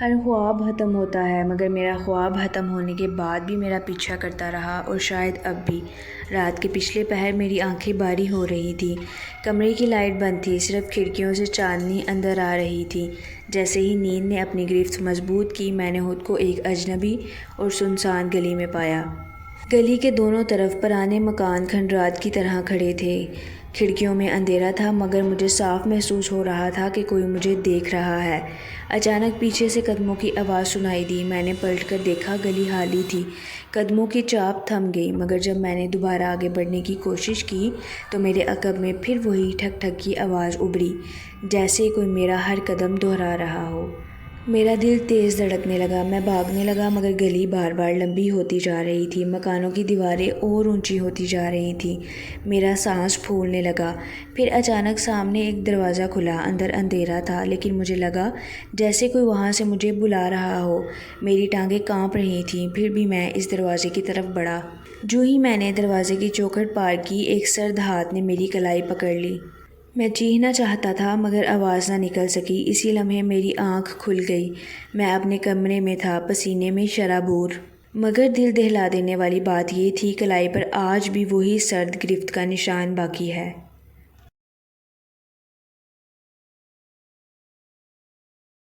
ہر خواب ختم ہوتا ہے مگر میرا خواب ختم ہونے کے بعد بھی میرا پیچھا کرتا رہا، اور شاید اب بھی۔ رات کے پچھلے پہر میری آنکھیں باری ہو رہی تھیں، کمرے کی لائٹ بند تھی، صرف کھڑکیوں سے چاندنی اندر آ رہی تھی۔ جیسے ہی نیند نے اپنی گرفت مضبوط کی، میں نے خود کو ایک اجنبی اور سنسان گلی میں پایا۔ گلی کے دونوں طرف پرانے مکان کھنڈرات کی طرح کھڑے تھے۔ کھڑکیوں میں اندھیرا تھا مگر مجھے صاف محسوس ہو رہا تھا کہ کوئی مجھے دیکھ رہا ہے۔ اچانک پیچھے سے قدموں کی آواز سنائی دی۔ میں نے پلٹ کر دیکھا، گلی خالی تھی۔ قدموں کی چاپ تھم گئی، مگر جب میں نے دوبارہ آگے بڑھنے کی کوشش کی تو میرے عقب میں پھر وہی ٹھک ٹھک کی آواز ابھری، جیسے کوئی میرا ہر قدم دہرا رہا ہو۔ میرا دل تیز دھڑکنے لگا، میں بھاگنے لگا مگر گلی بار بار لمبی ہوتی جا رہی تھی، مکانوں کی دیواریں اور اونچی ہوتی جا رہی تھیں۔ میرا سانس پھولنے لگا۔ پھر اچانک سامنے ایک دروازہ کھلا، اندر اندھیرا تھا لیکن مجھے لگا جیسے کوئی وہاں سے مجھے بلا رہا ہو۔ میری ٹانگیں کانپ رہی تھیں، پھر بھی میں اس دروازے کی طرف بڑھا۔ جو ہی میں نے دروازے کی چوکھٹ پار کی، ایک سرد ہاتھ نے میری کلائی پکڑ لی۔ میں چیخنا چاہتا تھا مگر آواز نہ نکل سکی۔ اسی لمحے میری آنکھ کھل گئی۔ میں اپنے کمرے میں تھا، پسینے میں شرابور۔ مگر دل دہلا دینے والی بات یہ تھی، کلائی پر آج بھی وہی سرد گرفت کا نشان باقی ہے۔